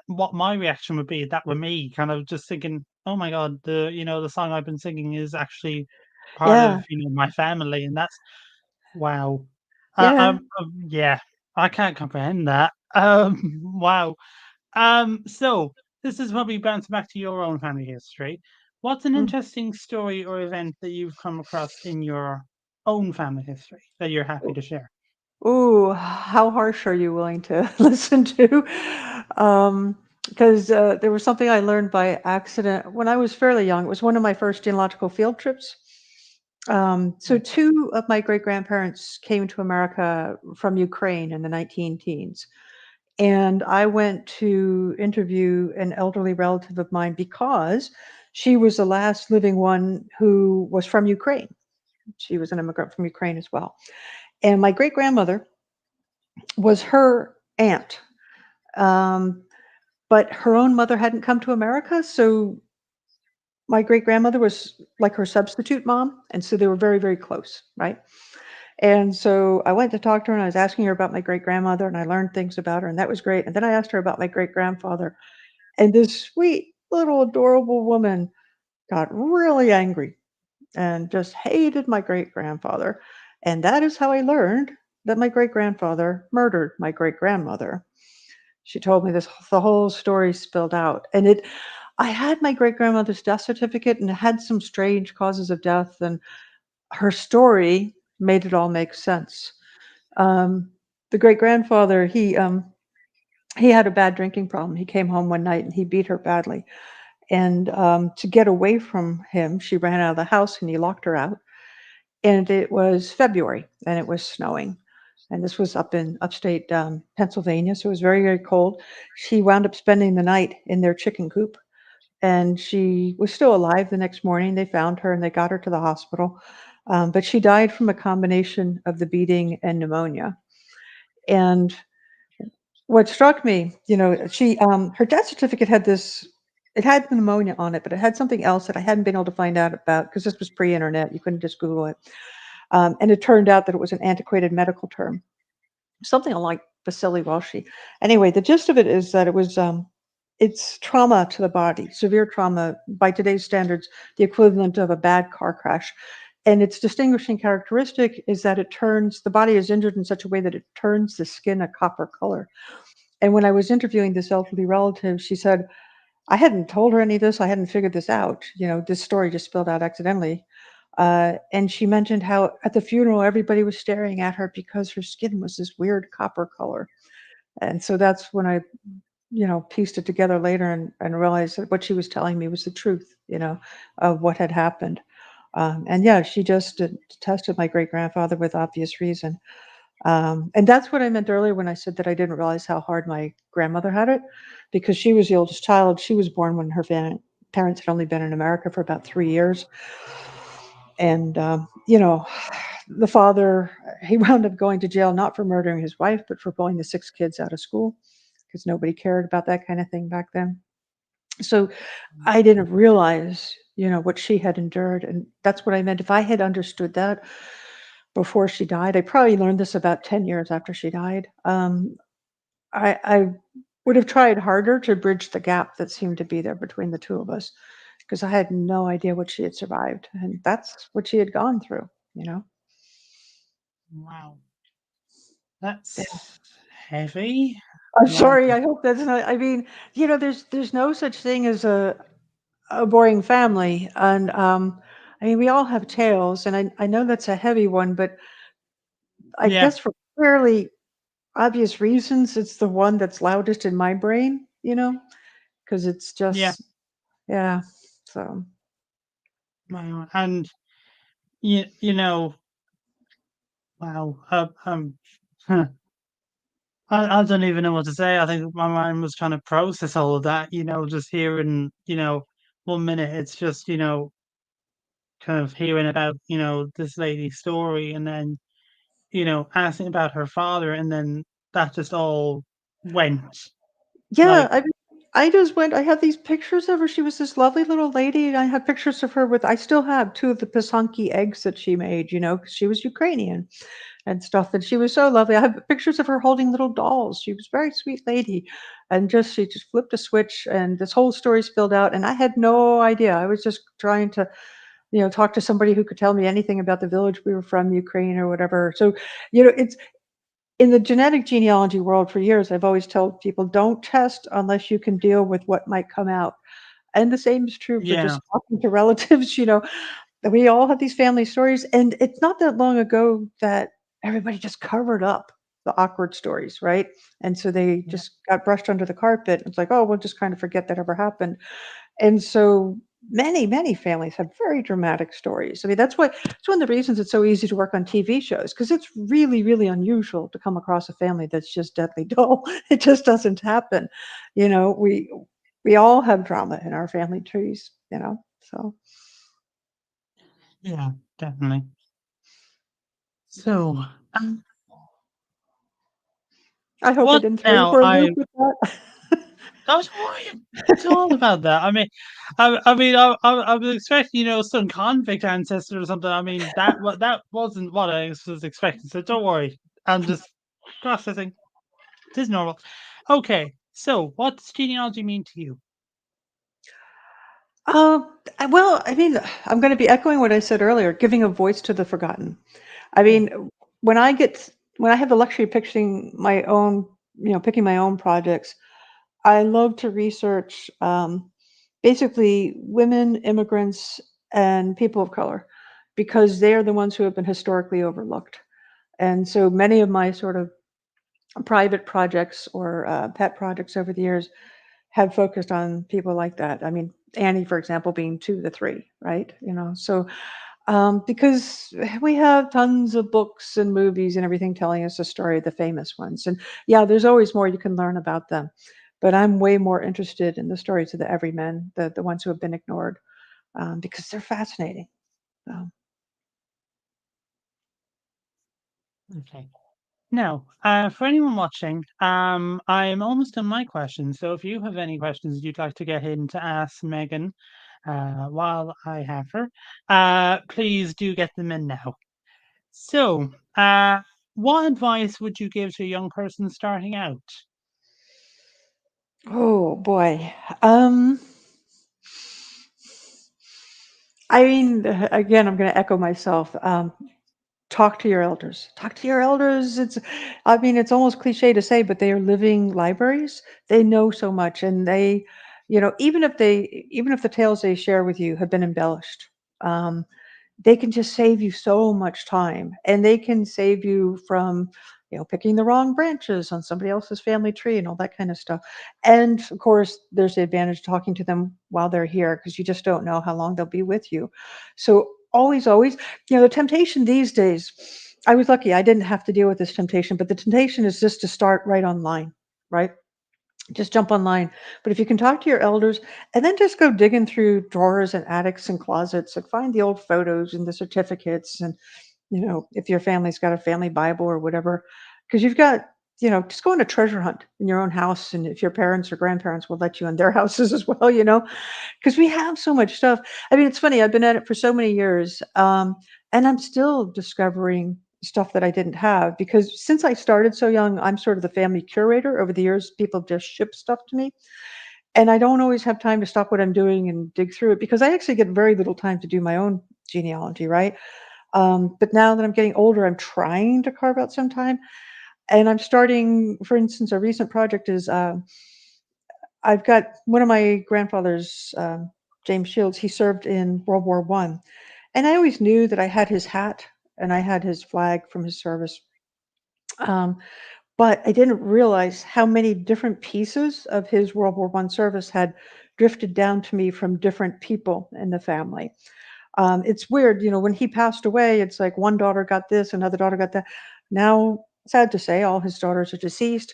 what my reaction would be if that were me, kind of just thinking, oh my god, the song I've been singing is actually part of Yeah, my family, and that's wow. yeah. Yeah, I can't comprehend that. Wow. So this is probably bouncing back to your own family history. What's an Mm. interesting story or event that you've come across in your own family history that you're happy to share? Ooh, how harsh are you willing to listen to? Because there was something I learned by accident when I was fairly young. It was one of my first genealogical field trips. So Right. two of my great grandparents came to America from Ukraine in the 19 teens. And I went to interview an elderly relative of mine because she was the last living one who was from Ukraine. She was an immigrant from Ukraine as well. And my great grandmother was her aunt. Um, but her own mother hadn't come to America. So my great grandmother was like her substitute mom. And so they were very, very close, right? And so I went to talk to her and I was asking her about my great grandmother and I learned things about her and that was great. And then I asked her about my great grandfather. And this sweet little adorable woman got really angry and just hated my great grandfather. And that is how I learned that my great grandfather murdered my great grandmother. She told me the whole story spilled out. And I had my great grandmother's death certificate and it had some strange causes of death and her story made it all make sense. Um, the great grandfather, he had a bad drinking problem. He came home one night and he beat her badly. And to get away from him, she ran out of the house and he locked her out. And it was February and it was snowing. And this was up in upstate Pennsylvania, so it was very, very cold. She wound up spending the night in their chicken coop, and she was still alive the next morning. They found her and they got her to the hospital, but she died from a combination of the beating and pneumonia. And what struck me, she her death certificate had this. It had pneumonia on it, but it had something else that I hadn't been able to find out about because this was pre-internet. You couldn't just Google it. And it turned out that it was an antiquated medical term, something like bacilli welshi. Anyway, the gist of it is that it's trauma to the body, severe trauma by today's standards, the equivalent of a bad car crash. And its distinguishing characteristic is that the body is injured in such a way that it turns the skin a copper color. And when I was interviewing this elderly relative, she said, I hadn't told her any of this. I hadn't figured this out. This story just spilled out accidentally. And she mentioned how at the funeral, everybody was staring at her because her skin was this weird copper color. And so that's when I, pieced it together later and realized that what she was telling me was the truth, of what had happened. And yeah, she just tested my great grandfather with obvious reason. And that's what I meant earlier when I said that I didn't realize how hard my grandmother had it because she was the oldest child. She was born when her parents had only been in America for about 3 years. And, the father, he wound up going to jail not for murdering his wife, but for pulling the six kids out of school because nobody cared about that kind of thing back then. So I didn't realize, what she had endured. And that's what I meant. If I had understood that before she died, I probably learned this about 10 years after she died. I would have tried harder to bridge the gap that seemed to be there between the two of us because I had no idea what she had survived. And that's what she had gone through. Wow, Yeah. that's heavy. I'm Like, sorry. I hope that's not. I mean, there's no such thing as a boring family, and I mean, we all have tales, and I know that's a heavy one, but I yeah, guess for fairly obvious reasons, it's the one that's loudest in my brain. Because it's yeah. just yeah. So Wow, and you know, wow. Huh. I don't even know what to say. I think my mind was trying to process all of that, just hearing, 1 minute it's just, kind of hearing about, this lady's story and then, asking about her father and then that just all went Yeah, like, I just went I have these pictures of her, she was this lovely little lady, and I have pictures of her with I still have 2 of the pisanki eggs that she made, 'cause she was Ukrainian and stuff, and she was so lovely. I have pictures of her holding little dolls. She was a very sweet lady, and she just flipped a switch, and this whole story spilled out, and I had no idea. I was just trying to, talk to somebody who could tell me anything about the village we were from, Ukraine or whatever. So, it's in the genetic genealogy world for years, I've always told people, "Don't test unless you can deal with what might come out." And the same is true for yeah, just talking to relatives, we all have these family stories, and it's not that long ago that everybody just covered up the awkward stories, right? And so they yeah, just got brushed under the carpet. It's like, "Oh, we'll just kind of forget that ever happened." And so many, many families have very dramatic stories. I mean, it's one of the reasons it's so easy to work on TV shows because it's really, really unusual to come across a family that's just deadly dull. It just doesn't happen. You know, we all have drama in our family trees. So yeah, definitely. So, um, I hope I what didn't throw you now? for a loop with that. Don't worry at all about that. I was expecting, some convict ancestor or something. I mean, that wasn't what I was expecting. So don't worry. I'm just processing. It is normal. Okay. So, what does genealogy mean to you? Well, I mean, I'm going to be echoing what I said earlier, giving a voice to the forgotten. I Yeah. mean, when I get when I have the luxury of picking my own projects, I love to research basically women, immigrants, and people of color because they are the ones who have been historically overlooked. And so many of my sort of private projects or pet projects over the years have focused on people like that. I mean, Annie, for example, being 2 of the 3, right? So because we have tons of books and movies and everything telling us the story of the famous ones. And yeah, there's always more you can learn about them. But I'm way more interested in the stories of the everymen, the ones who have been ignored, because they're fascinating. So, Okay. Now, for anyone watching, I'm almost done my questions. So if you have any questions you'd like to get in to ask Megan, while I have her, please do get them in now. So, what advice would you give to a young person starting out? oh boy. Um, I mean, again, I'm going to echo myself. Talk to your elders. Talk to your elders. I mean, it's almost cliche to say, but they are living libraries. They know so much, and even if the tales they share with you have been embellished, um, they can just save you so much time, and they can save you from, picking the wrong branches on somebody else's family tree and all that kind of stuff. And of course, there's the advantage of talking to them while they're here because you just don't know how long they'll be with you. So always, always, the temptation these days. I was lucky; I didn't have to deal with this temptation, but the temptation is just to start right online, right? Just jump online. But if you can talk to your elders and then just go digging through drawers and attics and closets and find the old photos and the certificates and if your family's got a family Bible or whatever, because you've got, just go on a treasure hunt in your own house. And if your parents or grandparents will let you in their houses as well, because we have so much stuff. I mean, it's funny, I've been at it for so many years, and I'm still discovering stuff that I didn't have because since I started so young, I'm sort of the family curator. Over the years, people just ship stuff to me. And I don't always have time to stop what I'm doing and dig through it because I actually get very little time to do my own genealogy, right? But now that I'm getting older, I'm trying to carve out some time. And I'm starting, for instance, a recent project is I've got one of my grandfathers, James Shields, he served in World War One. And I always knew that I had his hat and I had his flag from his service. Um, but I didn't realize how many different pieces of his World War One service had drifted down to me from different people in the family. It's weird, when he passed away, it's like one daughter got this, another daughter got that. Now sad to say, all his daughters are deceased,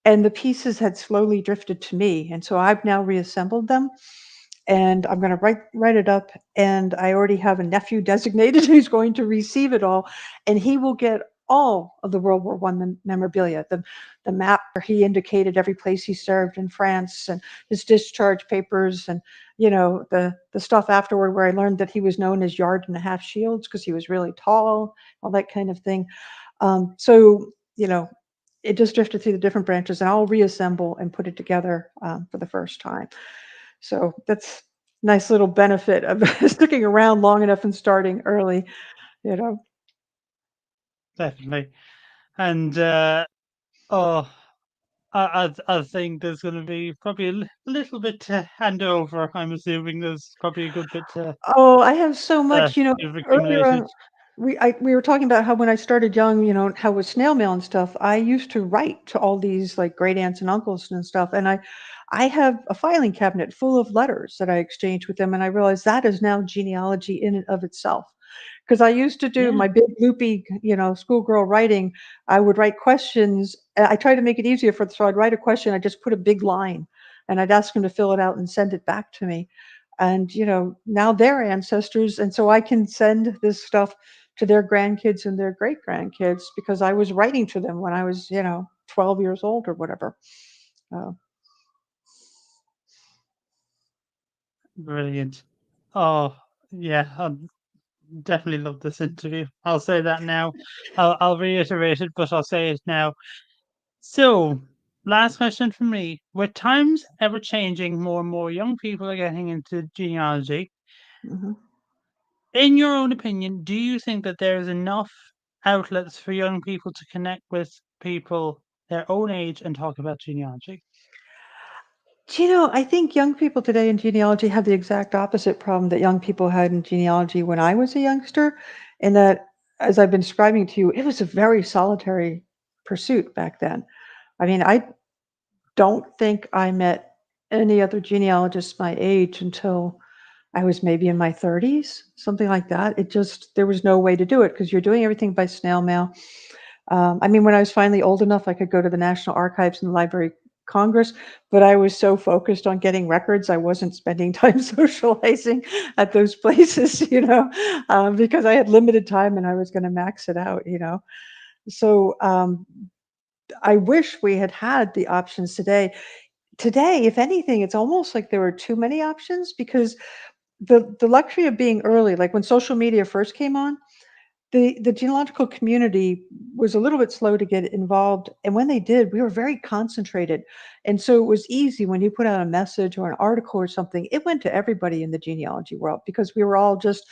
and the pieces had slowly drifted to me, and so I've now reassembled them, and I'm going to write it up. And I already have a nephew designated who's going to receive it all, and he will get all of the World War One memorabilia, the map where he indicated every place he served in France, and his discharge papers, and the stuff afterward where I learned that he was known as Yard and a Half Shields because he was really tall, all that kind of thing. So it just drifted through the different branches, and I'll reassemble and put it together for the first time. So that's nice little benefit of sticking around long enough and starting early, you know. Definitely. And oh, I think there's going to be probably a little bit to hand over. I'm assuming there's probably a good bit to Oh, I have so much, you've earlier accumulated. on, we were talking about how when I started young, how with snail mail and stuff, I used to write to all these like great aunts and uncles and stuff. And I have a filing cabinet full of letters that I exchanged with them. And I realized that is now genealogy in and of itself. Because I used to do Yeah, my big loopy, schoolgirl writing. I would write questions. I tried to make it easier so I'd write a question. I just put a big line and I'd ask them to fill it out and send it back to me. And now they're ancestors, and so I can send this stuff to their grandkids and their great grandkids because I was writing to them when I was 12 years old or whatever. uh, brilliant. Oh, yeah, I definitely love this interview. I'll say that now. I'll reiterate it, but I'll say it now. So, last question from me. With times ever changing, more and more young people are getting into genealogy. mhm. In your own opinion, do you think that there is enough outlets for young people to connect with people their own age and talk about genealogy? I think young people today in genealogy have the exact opposite problem that young people had in genealogy when I was a youngster, in that, as I've been describing to you, it was a very solitary pursuit back then. I mean, I don't think I met any other genealogists my age until I was maybe in my 30s, something like that. There was no way to do it because you're doing everything by snail mail. I mean, when I was finally old enough, I could go to the National Archives and the Library of Congress, but I was so focused on getting records, I wasn't spending time socializing at those places, because I had limited time and I was going to max it out. So I wish we had had the options today. Today, if anything, it's almost like there were too many options because the luxury of being early, like when social media first came on, the genealogical community was a little bit slow to get involved, and when they did, we were very concentrated, and so it was easy when you put out a message or an article or something, it went to everybody in the genealogy world because we were all just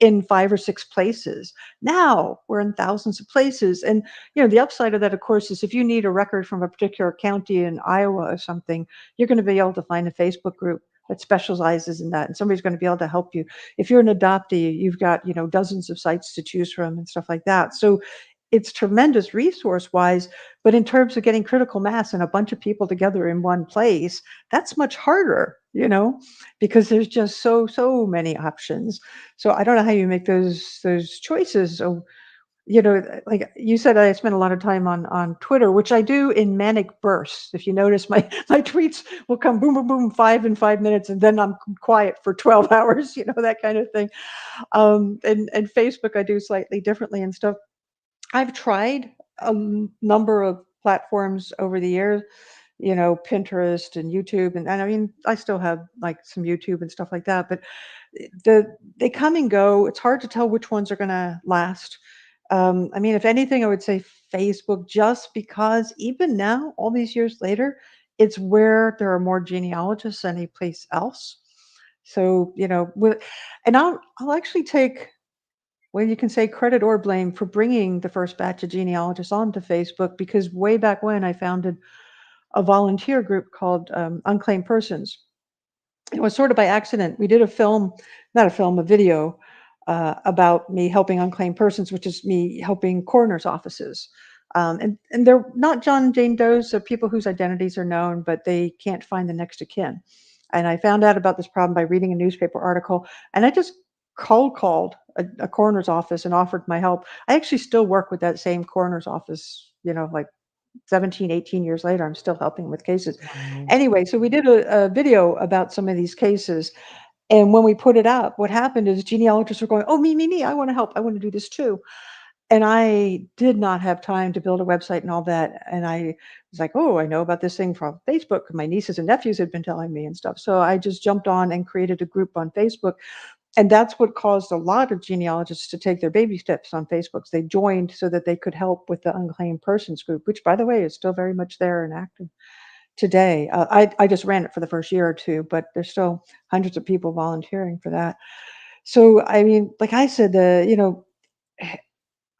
in 5 or 6 places. Now we're in thousands of places, and the upside of that, of course, is if you need a record from a particular county in Iowa or something, you're going to be able to find a Facebook group that specializes in that, and somebody's going to be able to help you. If you're an adoptee, you've got, dozens of sites to choose from and stuff like that. So it's tremendous resource wise, but in terms of getting critical mass and a bunch of people together in one place, that's much harder, because there's just so many options. So I don't know how you make those choices. So, like you said, I spend a lot of time on Twitter, which I do in manic bursts. If you notice, my my tweets will come boom, boom, boom, 5 in 5 minutes, and then I'm quiet for 12 hours, that kind of thing. And Facebook, I do slightly differently and stuff. I've tried a number of platforms over the years, Pinterest and YouTube, and I mean, I still have like some YouTube and stuff like that, but they come and go. It's hard to tell which ones are going to last. I mean, if anything, I would say Facebook, just because even now, all these years later, it's where there are more genealogists than any place else. So, and I'll actually take, well, you can say credit or blame for bringing the first batch of genealogists onto Facebook, because way back when I founded a volunteer group called Unclaimed Persons. It was sort of by accident. We did a film, not a film, a video about me helping unclaimed persons, which is me helping coroners' offices. And they're not John and Jane Does, so people whose identities are known, but they can't find the next of kin. And I found out about this problem by reading a newspaper article, and I just cold called a coroner's office and offered my help. I actually still work with that same coroner's office, like 17, 18 years later. I'm still helping with cases. Wow. Anyway, so we did a video about some of these cases. And when we put it up, what happened is genealogists were going, oh, me, I want to help. I want to do this too. And I did not have time to build a website and all that. And I was like, oh, I know about this thing from Facebook. My nieces and nephews had been telling me and stuff. So I just jumped on and created a group on Facebook. And that's what caused a lot of genealogists to take their baby steps on Facebook. They joined so that they could help with the unclaimed persons group, which, by the way, is still very much there and active today. I just ran it for the first year or two, but there's still hundreds of people volunteering for that. So, I mean, like I said,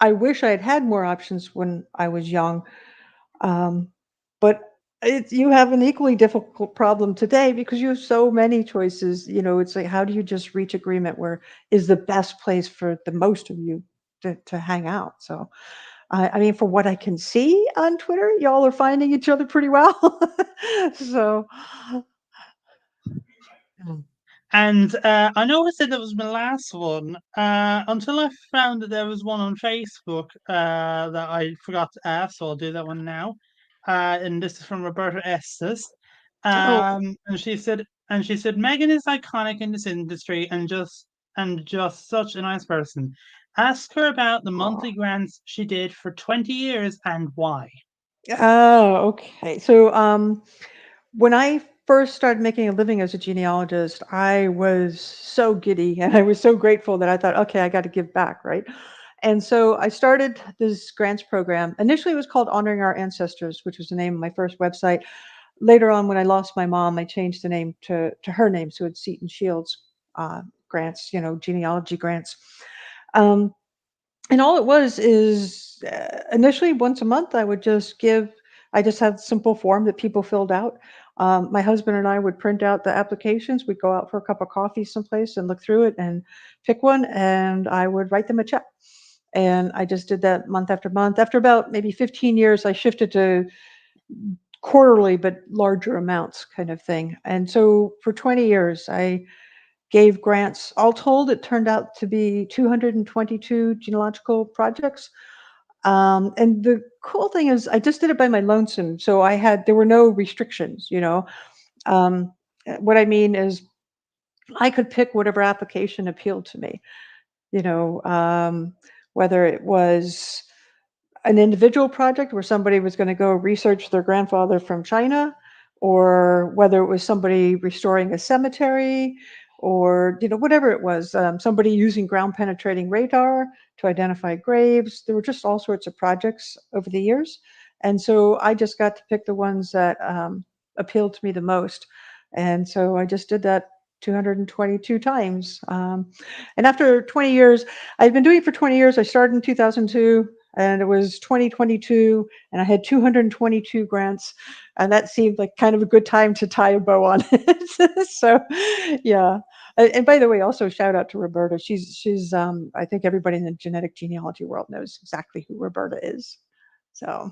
I wish I had had more options when I was young, um, but you have an equally difficult problem today because you have so many choices. It's like, how do you just reach agreement where is the best place for the most of you to hang out? So, I mean, for what I can see on Twitter, y'all are finding each other pretty well. So, Mm. And I know I said that was my last one until I found that there was one on Facebook that I forgot to ask, so I'll do that one now. And this is from Roberta Estes. oh, And she said Megan is iconic in this industry and just such a nice person. Ask her about the monthly grants she did for 20 years and why. oh, okay. So, when I first started making a living as a genealogist, I was so giddy and I was so grateful that I thought, okay, I got to give back, right? And so I started this grants program. Initially, it was called Honoring Our Ancestors, which was the name of my first website. Later on, when I lost my mom, I changed the name to her name, so it's Seton Shields grants, genealogy grants. Um, and all it was is initially once a month I would just give. I just had a simple form that people filled out. My husband and I would print out the applications. We'd go out for a cup of coffee someplace and look through it and pick one, and I would write them a check. And I just did that month after month. After about maybe 15 years, I shifted to quarterly but larger amounts kind of thing. And so for 20 years, I gave grants. All told, it turned out to be 222 genealogical projects. And the cool thing is, I just did it by my lonesome, so there were no restrictions. Um, what I mean is, I could pick whatever application appealed to me. You know, um, Whether it was an individual project where somebody was going to go research their grandfather from China, or whether it was somebody restoring a cemetery, or whatever it was, somebody using ground penetrating radar to identify graves. There were just all sorts of projects over the years, and so I just got to pick the ones that appealed to me the most, and so I just did that 222 times. And after 20 years, I've been doing it for 20 years. I started in 2002 and it was 2022 and I had 222 grants, and that seemed like kind of a good time to tie a bow on it. So yeah. And by the way, also shout out to Roberta. She's I think everybody in the genetic genealogy world knows exactly who Roberta is. So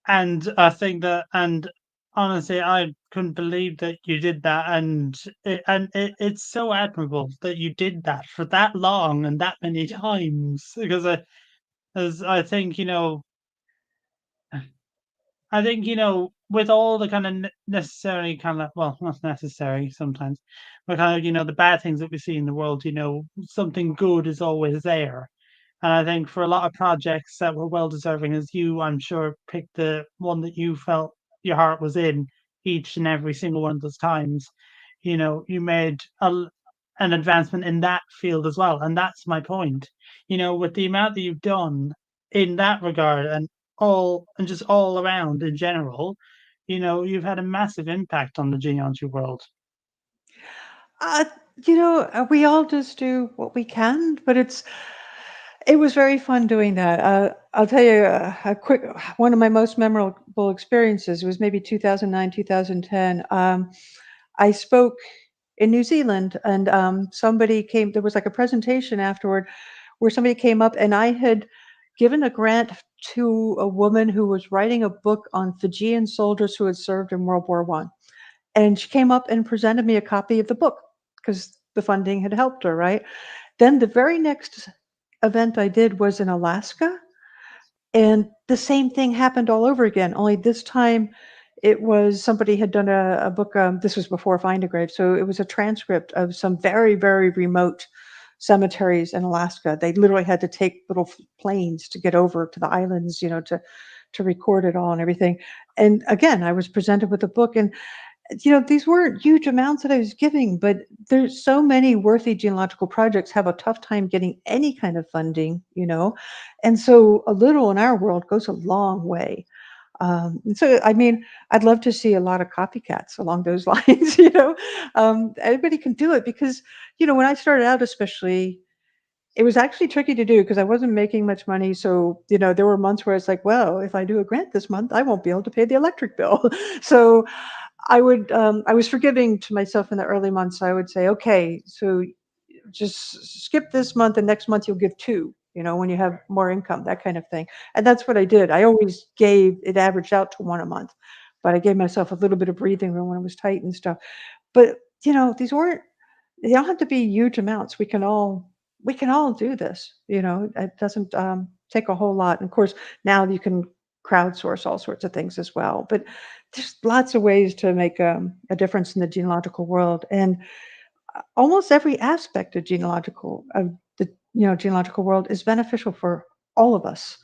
And I think that, and honestly, I couldn't believe that you did that, and it's so admirable that you did that for that long and that many times. Because as I think with all the kind of necessary kind of, well, not necessary sometimes, but kind of the bad things that we see in the world, something good is always there. And I think for a lot of projects that were well deserving, as you, I'm sure, picked the one that you felt your heart was in each and every single one of those times, you made an advancement in that field as well. And that's my point. With the amount that you've done in that regard and just all around in general, you've had a massive impact on the genealogy world. uh, we all just do what we can, but it was very fun doing that. I'll tell you a quick one of my most memorable experiences was maybe 2009, 2010. I spoke in New Zealand, and somebody came. There was like a presentation afterward where somebody came up, and I had given a grant to a woman who was writing a book on Fijian soldiers who had served in World War I. And she came up and presented me a copy of the book because the funding had helped her, right? Then the very next event I did was in Alaska, and the same thing happened all over again, only this time it was somebody had done a book. This was before Find a Grave, so it was a transcript of some very, very remote cemeteries in Alaska. They literally had to take little planes to get over to the islands, to record it all and everything. And again, I was presented with a book, and these weren't huge amounts that I was giving, but there's so many worthy genealogical projects have a tough time getting any kind of funding. And so a little in our world goes a long way. And so, I mean, I'd love to see a lot of copycats along those lines. Everybody can do it because, when I started out, especially, it was actually tricky to do because I wasn't making much money. So, there were months where it's like, well, if I do a grant this month, I won't be able to pay the electric bill. So I was forgiving to myself in the early months. I would say, okay, so just skip this month and next month you'll give two, when you have more income, that kind of thing. And that's what I did. I always gave it averaged out to one a month, but I gave myself a little bit of breathing room when it was tight and stuff. But, these weren't, they don't have to be huge amounts. We can all do this. It doesn't take a whole lot. And of course, now you can crowdsource all sorts of things as well. But there's lots of ways to make a difference in the genealogical world. And almost every aspect of the genealogical world is beneficial for all of us.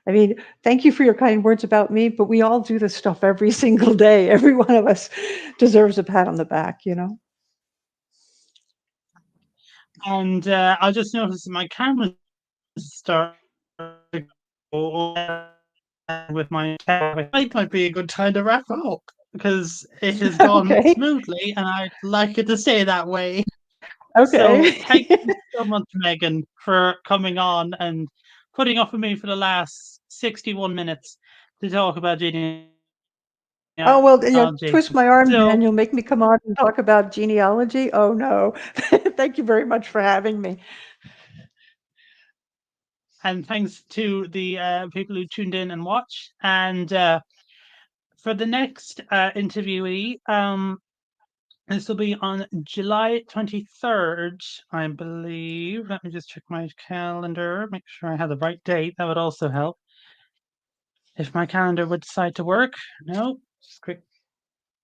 I mean, thank you for your kind words about me, but we all do this stuff every single day. Every one of us deserves a pat on the back. And I just noticed my camera started to go with my camera. I might be a good time to wrap up because it has gone Okay. smoothly and I'd like it to stay that way. So thank Okay. you so much, Megan, for coming on and putting up with me for the last 61 minutes to talk about Oh, well, genealogy. twist my arm, So, Dan. You'll make me come on and talk about genealogy? Oh, no. Thank you very much for having me. and thanks to the people who tuned in and watched. And for the next interviewee, this will be on July 23rd, I believe. Let me just check my calendar, make sure I have the right date. That would also help. If my calendar would decide to work. No, just quick.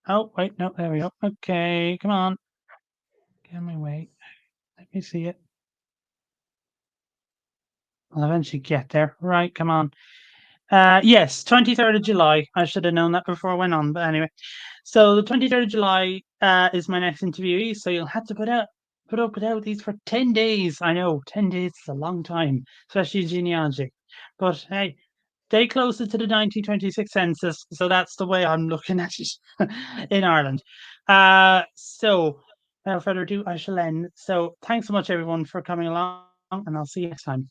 Oh, wait, no, there we go. Okay, come on. Get on my way. Let me see it. I'll eventually get there. Right, come on. Yes, 23rd of July. I should have known that before I went on, but anyway. So the 23rd of July is my next interviewee. So you'll have to put up without these for 10 days. I know, 10 days is a long time, especially in genealogy. But hey, stay closer to the 1926 census. So that's the way I'm looking at it in Ireland. So without further ado, I shall end. So thanks so much, everyone, for coming along, and I'll see you next time.